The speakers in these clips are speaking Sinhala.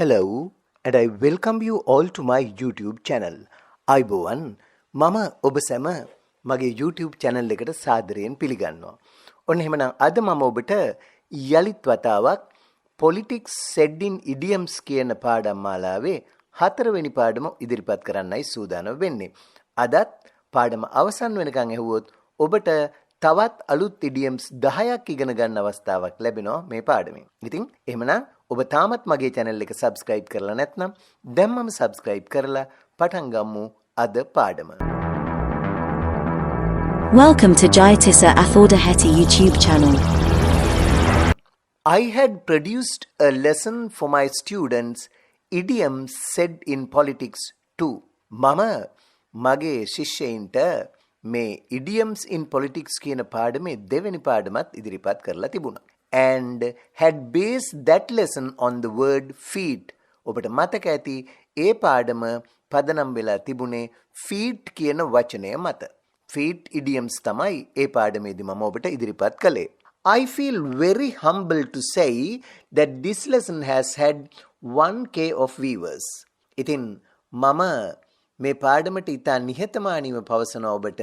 Hello, and I welcome you all to my YouTube channel. අයිබෝවන් මම ඔබ සැම මගේ YouTube channel එකට සාදරයෙන් පිළිගන්නවා. ඔන්න එහෙමනම් අද මම ඔබට යලිත් වතාවක් Politics said in Idioms කියන පාඩම් මාලාවේ 4 වෙනි පාඩම ඉදිරිපත් කරන්නයි සූදානම් වෙන්නේ. අදත් පාඩම අවසන් වෙනකන් ඇහුවොත් ඔබට තවත් අලුත් idioms 10ක් ඉගෙන ගන්න අවස්ථාවක් ලැබෙනවා මේ පාඩමෙන්. ඉතින් එහෙමනම් ඔබ තාමත් මගේ channel එක subscribe කරලා නැත්නම් දැන්මම subscribe කරලා පටන් ගමු අද පාඩම. Welcome to Jayatissa Athaudahetti YouTube channel. I had produced a lesson for my students, Idioms said in politics too. මම මගේ ශිෂ්‍යයින්ට මේ idioms in politics කියන පාඩමේ දෙවෙනි පාඩමත් ඉදිරිපත් කරලා තිබුණා. And had based that lesson on the word feet. ඔබට මතක ඇති ඒ පාඩම පදනම් වෙලා තිබුණේ feet කියන වචනය මත. feet idioms තමයි ඒ පාඩමේදී මම ඔබට ඉදිරිපත් කළේ. I feel very humble to say that this lesson has had 1k of viewers. ඉතින් මම මේ පාඩමට ඉතා නිහතමානීව පවසන ඔබට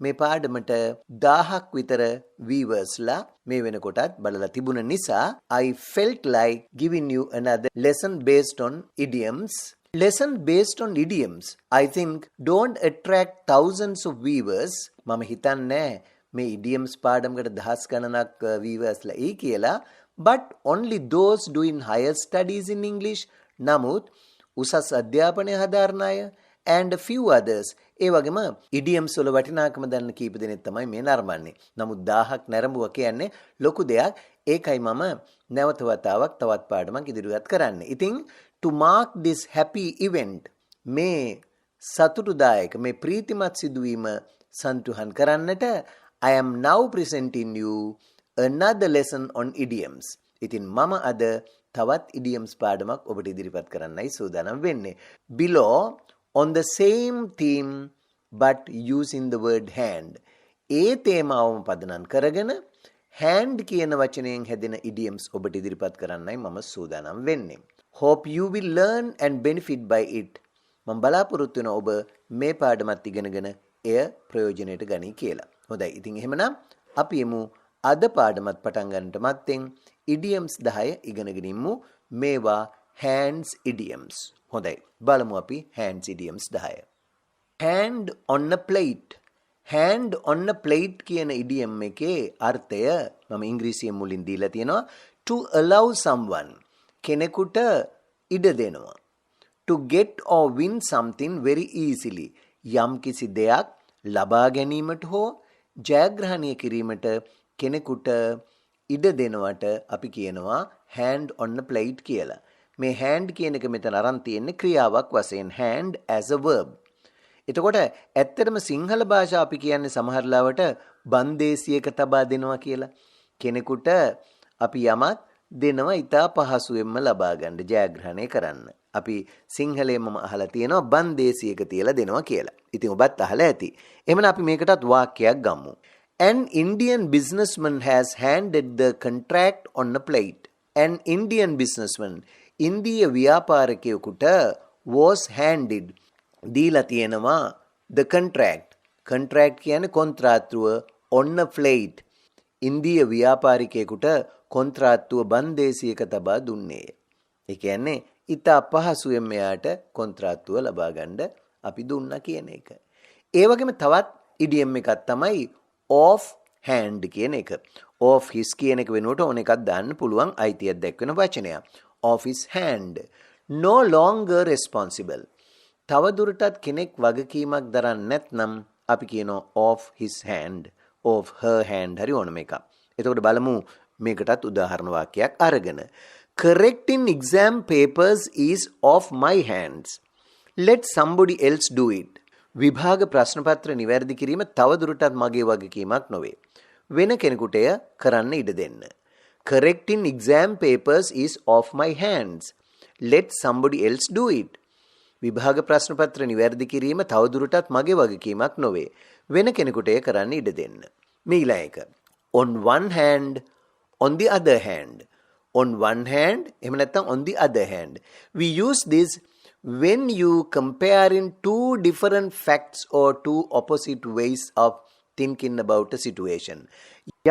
මේ පාඩමට 1000ක් විතර viewers-ලා මේ වෙනකොටත් බලලා තිබුණ නිසා I felt like giving you another lesson based on idioms. Lesson based on idioms I think don't attract thousands of viewers. මම හිතන්නේ මේ idioms පාඩමකට දහස් ගණනක් viewers-ලා ඒ කියලා, but only those doing higher studies in English. නමුත් උසස් අධ්‍යාපනය හදාරන අය and a few others. ඒ වගේම idioms වල වටිනාකම දන්න කීප දෙනෙක් තමයි මේ නරඹන්නේ. නමුත් 1000ක් නරඹුවා කියන්නේ ලොකු දෙයක්. ඒකයි මම නැවත වතාවක් තවත් පාඩමක් ඉදිරියට කරන්නේ. ඉතින් to mark this happy event, මේ සතුටුදායක මේ ප්‍රීතිමත් සිදුවීම සන්තුහන් කරන්නට I am now presenting you another lesson on idioms. ඉතින් මම අද තවත් idioms පාඩමක් ඔබට ඉදිරිපත් කරන්නයි සූදානම් වෙන්නේ. Below on the same theme but using the word hand. ඒ තේමාවම පදනම් කරගෙන hand කියන වචනයෙන් හැදෙන idioms ඔබට ඉදිරිපත් කරන්නයි මම සූදානම් වෙන්නේ. Hope you will learn and benefit by it. මම බලාපොරොත්තු වෙන ඔබ මේ පාඩමත් ඉගෙනගෙන එය ප්‍රයෝජනයට ගනී කියලා. හොඳයි. ඉතින් එහෙමනම් අපි යමු අද පාඩමත් පටන් ගන්නට මත්තෙන් idioms 10 ඉගෙනගෙන ඉමු. මේවා hands idioms. හොඳයි. බලමු අපි hands idioms 10. hand on a plate. hand on a plate කියන idiom එකේ අර්ථය මම ඉංග්‍රීසියෙන් මුලින් දීලා තියෙනවා to allow someone. කෙනෙකුට ඉඩ දෙනවා. to get or win something very easily. යම් කිසි දෙයක් ලබා ගැනීමට හෝ ජයග්‍රහණය කිරීමට කෙනෙකුට ඉඩ දෙනවට අපි කියනවා hand on a plate කියලා. මේ hand කියන එක මෙතන අරන් තියෙන්නේ ක්‍රියාවක් වශයෙන් hand as a verb. එතකොට ඇත්තටම සිංහල භාෂාව අපි කියන්නේ සමහර ලාවට බන්දේසියක තබා දෙනවා කියලා. කෙනෙකුට අපි යමක් දෙනවා ඉතා පහසුවෙන්ම ලබා ගන්න ජයග්‍රහණය කරන්න. අපි සිංහලයෙන්ම අහලා තියෙනවා බන්දේසියක තියලා දෙනවා කියලා. ඉතින් ඔබත් අහලා ඇති. එහෙනම් අපි මේකටත් වාක්‍යයක් ගමු. An Indian businessman has handed the contract on a plate. An Indian businessman, ඉන්දීය ව්‍යාපාරිකයෙකුට was handed, දීලා තියෙනවා the contract. contract කියන්නේ කොන්ත්‍රාත්තුව on a plate. ඉන්දීය ව්‍යාපාරිකයෙකුට කොන්ත්‍රාත්තුව බන්දේසියක තබා දුන්නේ. ඒ කියන්නේ ඉතා පහසුවෙන් මෙයාට කොන්ත්‍රාත්තුව ලබා ගන්න අපි දුන්නා කියන එක. ඒ වගේම තවත් idiom එකක් තමයි off hand කියන එක. off his කියන එක වෙනුවට ඕන එකක් දාන්න පුළුවන් අයිතියක් දක්වන වචනයක්. off his hand. no longer responsible. තව දුරටත් කෙනෙක් වගකීමක් දරන්නේ නැත්නම් අපි කියනවා off his hand, off her hand හරි ඕනම එකක්. එතකොට බලමු මේකටත් උදාහරණ වාක්‍යයක් අරගෙන. correcting exam papers is off my hands. let somebody else do it. විභාග ප්‍රශ්න පත්‍ර නිවැරදි කිරීම තව දුරටත් මගේ වගකීමක් නොවේ. වෙන කෙනෙකුට එය කරන්න ඉඩ දෙන්න. correcting exam papers is off my hands. let somebody else do it. විභාග ප්‍රශ්න පත්‍ර නිවැරදි කිරීම තව දුරටත් මගේ වගකීමක් නොවේ. වෙන කෙනෙකුට එය කරන්න ඉඩ දෙන්න. මේ ඊළඟ එක. on one hand, on the other hand. on one hand එහෙම නැත්නම් on the other hand. We use this when you comparing two different facts or two opposite ways of thinking about a situation.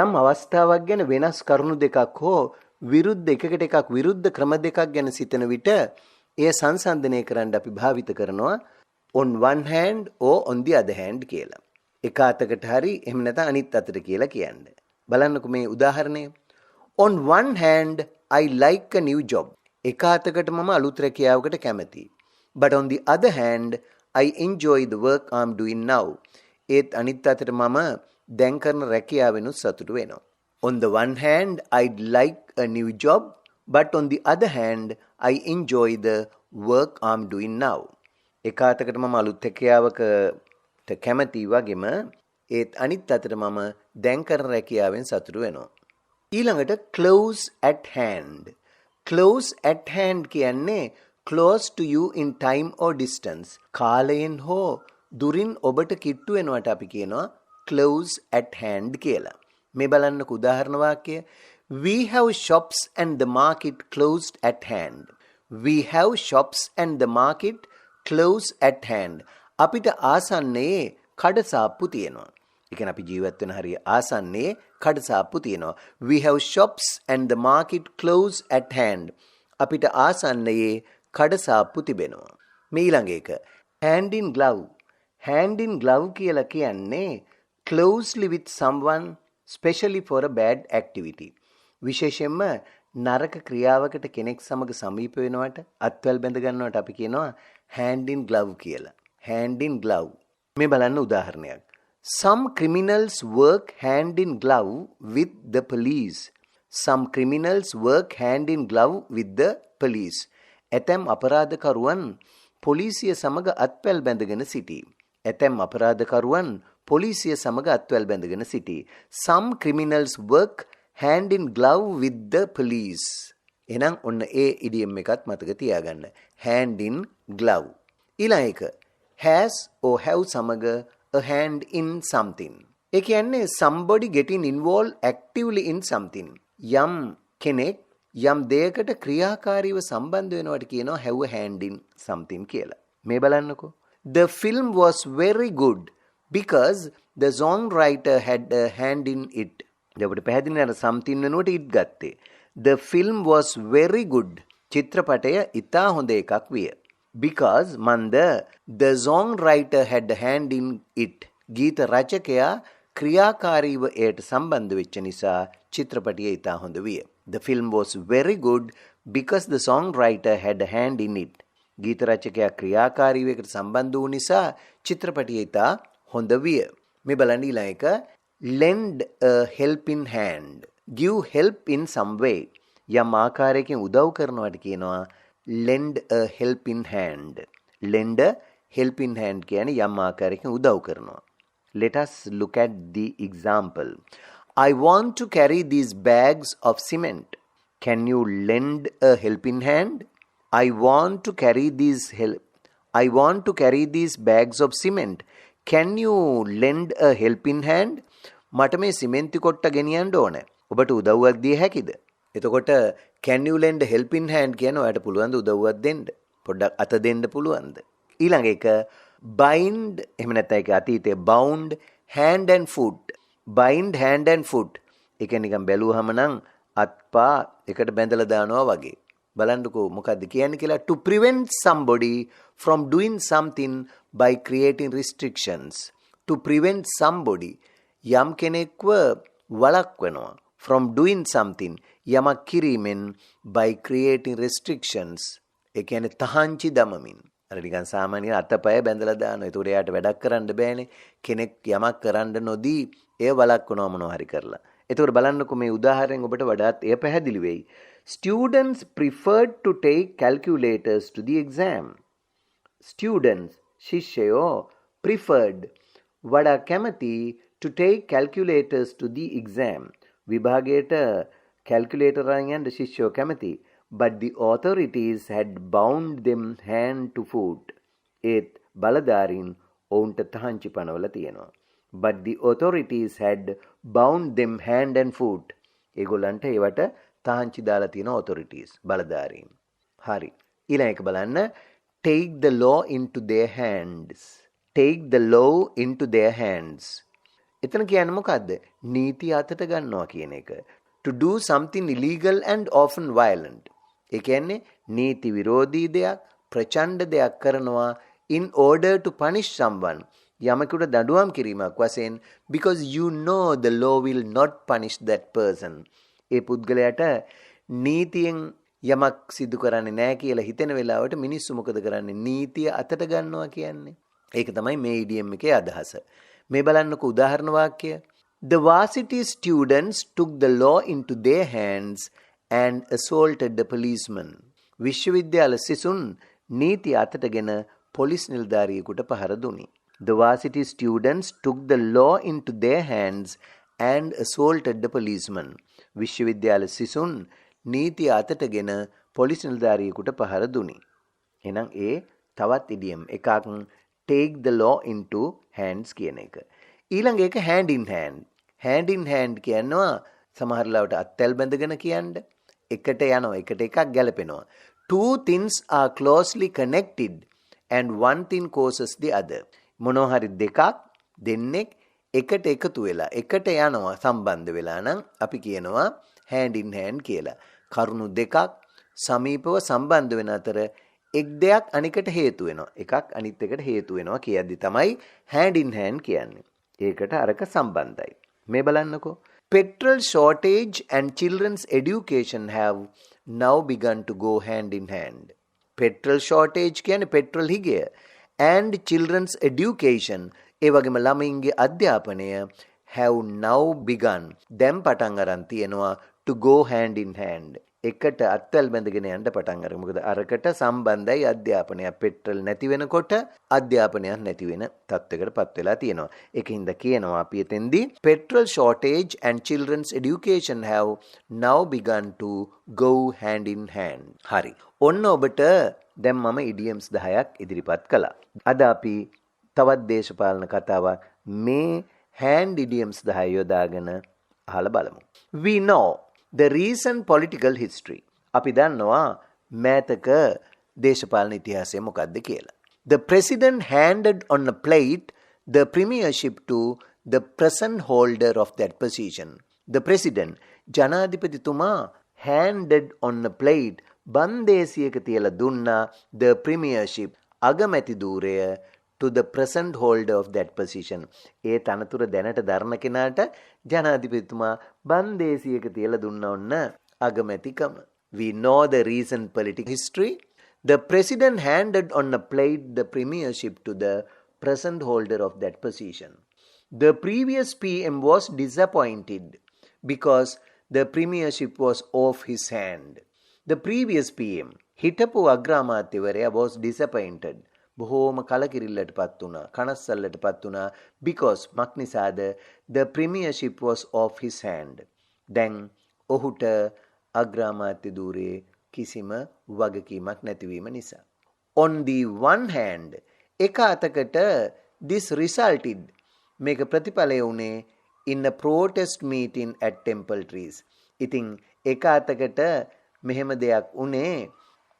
යම් අවස්ථාවක් ගැන වෙනස් කරුණු දෙකක් හෝ විරුද්ධ එකකට එකක් විරුද්ධ ක්‍රම දෙකක් ගැන සිතන විට එය සංසන්දනය කරන්න අපි භාවිත කරනවා on one hand or on the other hand කියලා. එක අතකට හරි එහෙම නැත්නම් අනිත් අතට කියලා කියන්නේ. බලන්නකෝ මේ උදාහරණය. On one hand I like a new job. එක අතකට මම අලුත් රැකියාවකට කැමතියි. But on the other hand I enjoy the work I'm doing now. ඒත් අනිත් අතට මම දැන් කරන රැකියාවෙනුත් සතුටු වෙනවා. On the one hand I'd like a new job, but on the other hand I enjoy the work I'm doing now. එක අතකට මම අලුත් රැකියාවකට කැමතියි වගේම ඒත් අනිත් අතට මම දැන් කරන රැකියාවෙන් සතුටු වෙනවා. ඊළඟට close at hand. Close at hand කියන්නේ close to you in time or distance. කාලයෙන් හෝ දුරින් ඔබට කිට්ටු වෙනවට අපි කියනවා close at hand කියලා. මේ බලන්නකෝ උදාහරණ වාක්‍යය. We have shops and the market closed at hand. We have shops and the market close at hand. අපිට ආසන්නයේ කඩසාප්පු තියෙනවා. ඒ කියන්නේ අපි ජීවත් වෙන හරිය ආසන්නයේ කඩසාප්පු තියෙනවා. We have shops and the market close at hand. අපිට ආසන්නයේ කඩසාප්පු තිබෙනවා. මේ ඊළඟ එක hand in glove. Hand in glove කියලා කියන්නේ closely with someone especially for a bad activity. විශේෂයෙන්ම නරක ක්‍රියාවකට කෙනෙක් සමග සමීප වෙනවට අත්වැල් බැඳ ගන්නවට අපි කියනවා hand in glove කියලා. hand in glove. මේ බලන්න උදාහරණයක්. Some criminals work hand in glove with the police. Some criminals work hand in glove with the police. ඇතැම් අපරාධකරුවන් පොලිසිය සමග අත්වැල් බැඳගෙන සිටී. ඇතැම් අපරාධකරුවන් පොලිසිය සමග අත්වැල් බැඳගෙන සිටී. Some criminals work hand in glove with the police. එහෙනම් ඔන්න ඒ ඉඩියම් එකත් මතක තියාගන්න. hand in glove. ඊළඟ එක has or have සමග a hand in something. ඒ කියන්නේ somebody getting involved actively in something. යම් කෙනෙක් යම් දෙයකට ක්‍රියාකාරීව සම්බන්ධ වෙනවට කියනවා have a hand in something කියලා. මේ බලන්නකෝ. The film was very good because the songwriter had a hand in it. අපිට පැහැදිලි නේද something වෙනුවට it ගත්තේ. The film was very good. චිත්‍රපටය ඉතා හොඳ එකක් විය. Because මන්ද the songwriter had a hand in it. ගීත රචකයා ක්‍රියාකාරීව එයට සම්බන්ධ වෙච්ච නිසා චිත්‍රපටය ඉතා හොඳ විය. The film was very good because the songwriter had a hand in it. ගීත රචකයා ක්‍රියාකාරීව එකට සම්බන්ධ වූ නිසා චිත්‍රපටය ඉතා හොඳ විය. මේ බලන්න ඊළඟ එක lend a helping hand. Give help in some way. යම් ආකාරයකින් උදව් කරනවට කියනවා lend a helping hand. lend a helping hand කියන්නේ යම් ආකාරයකින් උදව් කරනවා. Let us look at the example. I want to carry these bags of cement. Can you lend a helping hand? I want to carry these bags of cement. Can you lend a helping hand? මට මේ සිමෙන්ති කොට්ට ගෙනියන්න ඕන. ඔබට උදව්වක් දිය හැකිද? එතකොට can you lend a helping hand කියන ඔයාලට පුළුවන් ද උදව්වක් දෙන්න? පොඩ්ඩක් අත දෙන්න පුළුවන්ද? ඊළඟ එක bind එහෙම නැත්නම් ඒක අතීතයේ bound hand and foot. bind hand and foot. ඒක නිකන් බැලුවහම නම් අත්පා එකට බැඳලා දානවා වගේ. බලන්නකෝ මොකද්ද කියන්නේ කියලා. To prevent somebody from doing something by creating restrictions. To prevent somebody යම් කෙනෙක්ව වළක්වනවා from doing something යමක් කිරීමෙන් by creating restrictions. ඒ කියන්නේ තහංචි දමමින්. අර නිකන් සාමාන්‍ය අතපය බැඳලා දානවා. ඒතකොට එයාට වැඩක් කරන්න බෑනේ. කෙනෙක් යමක් කරන්න නොදී එය වළක්වනවා මොනවා හරි කරලා. ඒතකොට බලන්නකෝ මේ උදාහරණයෙන් ඔබට වඩාත් එය පැහැදිලි වෙයි. Students preferred to take calculators to the exam. Students ශිෂ්‍යයෝ preferred වඩා කැමති to take calculators to the exam. විභාගයට calculator අරන් යන්න ශිෂ්‍යයෝ කැමති. But the authorities had bound them hand to foot. ඒත් බලධාරීන් ඔවුන්ට තහංචි පනවලා තියෙනවා. But the authorities had bound them hand and foot. ඒගොල්ලන්ට ඒවට තාංචි දාලා තියෙන authorities බලධාරීන්. හරි. ඊළඟ එක බලන්න take the law into their hands. take the law into their hands. එතන කියන්නේ මොකද්ද? නීතිය අතට ගන්නවා කියන එක. to do something illegal and often violent. ඒ කියන්නේ නීති විරෝධී දෙයක්, ප්‍රචණ්ඩ දෙයක් කරනවා in order to punish someone. යමෙකුට දඬුවම් කිරීමක් වශයෙන් because you know the law will not punish that person. ඒ පුද්ගලයාට නීතියෙන් යමක් සිදු කරන්නේ නැහැ කියලා හිතෙන වෙලාවට මිනිස්සු මොකද කරන්නේ? නීතිය අතට ගන්නවා කියන්නේ. ඒක තමයි මේ idiom එකේ අදහස. මේ බලන්නකෝ උදාහරණ වාක්‍යය. The varsity students took the law into their hands and assaulted the policeman. විශ්වවිද්‍යාල සිසුන් නීතිය අතටගෙන පොලිස් නිලධාරියෙකුට පහර දුනි. The varsity students took the law into their hands and assaulted the policeman. විශ්වවිද්‍යාල සිසුන් නීතිය අතටගෙන පොලිස් නිලධාරියෙකුට පහර දුනි. එහෙනම් ඒ තවත් idiom එකක් take the law into hands කියන එක. ඊළඟ එක hand in hand. hand in hand කියනවා සමහර ලාවට අත්ැල් බැඳගෙන කියන්න. එකට යනවා, එකට එකක් ගැලපෙනවා. Two things are closely connected and one thing causes the other. මොනවා හරි දෙකක් දෙන්නෙක් එකට එකතු වෙලා එකට යනවා සම්බන්ධ වෙලා නම් අපි කියනවා hand in hand කියලා. කරුණු දෙකක් සමීපව සම්බන්ධ වෙන අතර එක් දෙයක් අනිකට හේතු වෙනවා. එකක් අනිත් එකට හේතු වෙනවා කියද්දි තමයි hand in hand කියන්නේ. ඒකට අරක සම්බන්ධයි. මේ බලන්නකෝ. Petrol shortage and children's education have now begun to go hand in hand. Petrol shortage කියන්නේ petrol හිගය and children's education ඒ වගේම ළමයින්ගේ අධ්‍යාපනය have now begun දැන් පටන් අරන් තියෙනවා to go hand in hand. එකට අත්වැල් බැඳගෙන යන්න පටන් අරගෙන. මොකද අරකට සම්බන්ධයි අධ්‍යාපනය. පෙට්‍රල් නැති වෙනකොට අධ්‍යාපනයක් නැති වෙන තත්ත්වයකටපත් වෙලා තියෙනවා. ඒකින්ද කියනවා අපි එතෙන්දී petrol shortage and children's education have now begun to go hand in hand. හරි. ඔන්න ඔබට දැන් මම idioms 10ක් ඉදිරිපත් කළා. අද අපි තවත් දේශපාලන කතාවක් මේ hand idioms 10 යොදාගෙන අහලා බලමු. We know the recent political history. අපි දන්නවා මෑතක දේශපාලන ඉතිහාසය මොකක්ද කියලා. The president handed on a plate the premiership to the present holder of that position. The president ජනාධිපතිතුමා handed on a plate බන්දේසියක තියලා දුන්නා the premiership අගමැති ධූරය to the present holder of that position. ඒ තනතුර දැනට දරන කෙනාට ජනාධිපතිතුමා බන්දේසියක තියලා දුන්නා ඔන්න අගමැතිකම. We know the recent political history. The president handed on a plate the premiership to the present holder of that position. The previous PM was disappointed because the premiership was off his hand. The previous PM, හිටපු අග්‍රාමාත්‍යවරයා was disappointed. බොහෝම කලකිරිල්ලට පත් වුණා, කනස්සල්ලට පත් වුණා because මක්නිසාද the premiership was off his hand. දැන් ඔහුට අග්‍රාමාත්‍ය ධූරයේ කිසිම වගකීමක් නැතිවීම නිසා. On the one hand, එක අතකට this resulted මේක ප්‍රතිඵලය වුණේ in a protest meeting at Temple Trees. ඉතින් එක අතකට මෙහෙම දෙයක් උනේ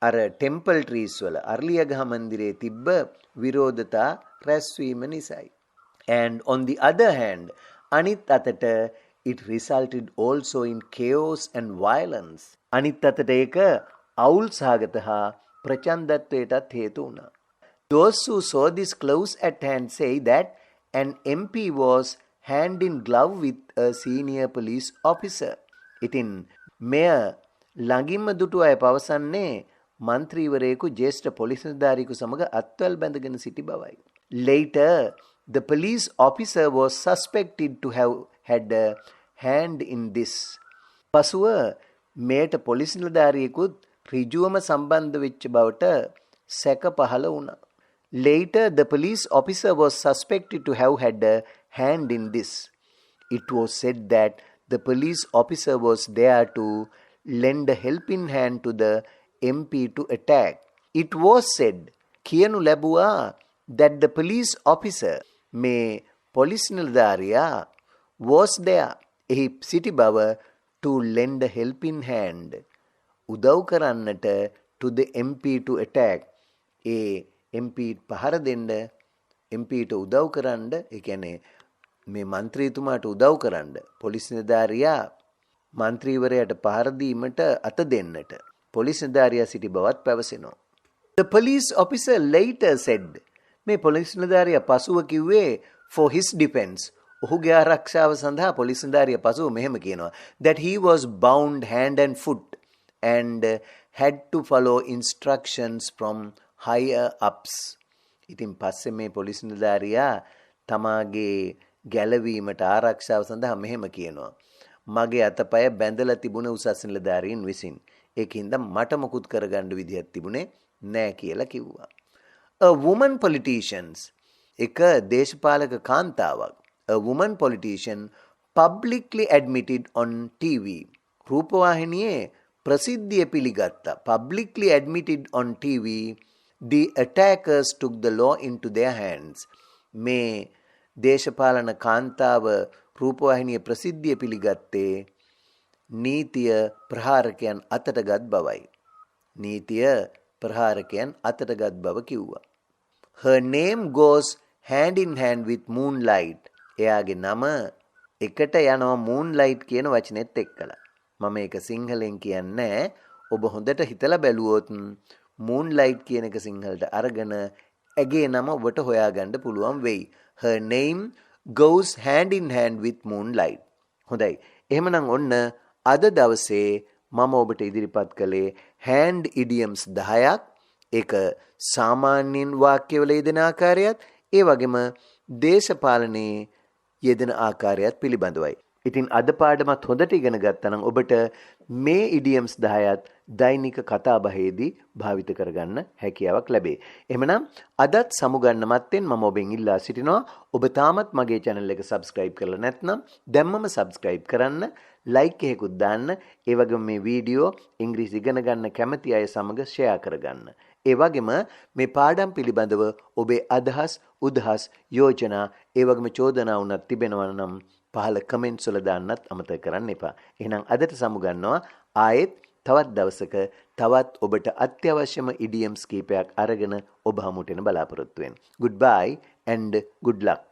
අර ටෙම්පල් ට්‍රීස් වල අර්ලියගහ මන්දිරයේ තිබ්බ විරෝධතා රැස්වීම නිසායි. And on the other hand, අනිත් අතට it resulted also in chaos and violence. අනිත් අතට ඒක අවුල් සහගත හා ප්‍රචණ්ඩත්වයටත් හේතු වුණා. Those who saw this close at hand say that an MP was hand in glove with a senior police officer. ඉතින් මෙය ළඟින්ම දුටු අය පවසන්නේ මන්ත්‍රීවරයෙකු ජ්‍යෙෂ්ඨ පොලිස් නිලධාරියෙකු සමග අත්වැල් බැඳගෙන සිටි බවයි. Later, the police officer was suspected to have had a hand in this. පසුව මේට පොලිස් නිලධාරියෙකුත් ඍජුවම සම්බන්ධ වෙච්ච බවට සැක පහළ වුණා. Later, the police officer was suspected to have had a hand in this. It was said that the police officer was there to lend a helping hand to the MP to attack. It was said, කියනු ලැබුවා that the police officer මේ පොලිස් නිලධාරියා was there එහි සිටි බව to lend a helping hand. උදව් කරන්නට to the MP to attack. A MP පහර දෙන්න MP ට උදව් කරන්න, ඒ කියන්නේ මේ മന്ത്രിතුමාට උදව් කරන්න පොලිස් නිලධාරියා മന്ത്രിවරයාට පහර දීමට අත දෙන්නට පොලිස් නිලධාරියා සිටි බවත් පැවසෙනවා. The police officer later said, මේ පොලිස් නිලධාරියා පසුව කිව්වේ for his defense, ඔහුගේ ආරක්ෂාව සඳහා පොලිස් නිලධාරියා පසුව මෙහෙම කියනවා, that he was bound hand and foot and had to follow instructions from higher ups. ඉතින් පස්සේ මේ පොලිස් නිලධාරියා තමාගේ ගැලවීමට ආරක්ෂාව සඳහා මෙහෙම කියනවා, මගේ අතපය බැඳලා තිබුණ උසස් නිලධාරීන් විසින්. ඒකින්ද මට මොකුත් කරගන්න විදියක් තිබුණේ නෑ කියලා කිව්වා. A woman politicians, එක දේශපාලක කාන්තාවක්, a woman politician publicly admitted on TV. රූපවාහිනියේ ප්‍රසිද්ධිය පිළිගත්තා. Publicly admitted on TV, the attackers took the law into their hands. මේ දේශපාලන කාන්තාව රූපවාහිනිය ප්‍රසිද්ධිය පිළිගත්තේ නීතිය ප්‍රහාරකයන් අතටගත් බවයි. නීතිය ප්‍රහාරකයන් අතටගත් බව කිව්වා. Her name goes hand in hand with moonlight. එයාගේ නම එකට යනවා moonlight කියන වචනේත් එක්කලා. මම ඒක සිංහලෙන් කියන්නේ, ඔබ හොඳට හිතලා බැලුවොත් moonlight කියන එක සිංහලට අරගෙන ඇගේ නම ඔබට හොයාගන්න පුළුවන් වෙයි. Her name goes hand in hand with moonlight. හොඳයි. එහෙමනම් ඔන්න අද දවසේ මම ඔබට ඉදිරිපත් කළේ hand idioms 10ක්. ඒක සාමාන්‍යයෙන් වාක්‍යවල යෙදෙන ආකාරයත් ඒ වගේම දේශපාලනයේ යෙදෙන ආකාරයත් පිළිබඳවයි. ඉතින් අද පාඩමත් හොඳට ඉගෙන ගත්තා නම් ඔබට මේ idioms 10ත් දෛනික කතාබහේදී භාවිත කරගන්න හැකියාවක් ලැබේ. එහෙමනම් අදත් සමුගන්න මත්තෙන් මම ඔබෙන් ඉල්ලා සිටිනවා, ඔබ තාමත් මගේ channel එක subscribe කරලා නැත්නම් දැම්මම subscribe කරන්න, like එකකුත් දාන්න, ඒ වගේම මේ වීඩියෝ ඉංග්‍රීසි ඉගෙන ගන්න කැමති අය සමග share කරගන්න. ඒ වගේම මේ පාඩම් පිළිබඳව ඔබේ අදහස්, උදහස්, යෝජනා, ඒ වගේම චෝදනා වුණත් තිබෙනවා නම් පහළ කමෙන්ට්ස් වල දාන්නත් අමතක කරන්න එපා. එහෙනම් අදට සමුගන්නවා. ආයෙත් තවත් දවසක තවත් ඔබට අත්‍යවශ්‍යම idioms කීපයක් අරගෙන ඔබ හමුට එන බලාපොරොත්තු වෙන්න. Goodbye and good luck.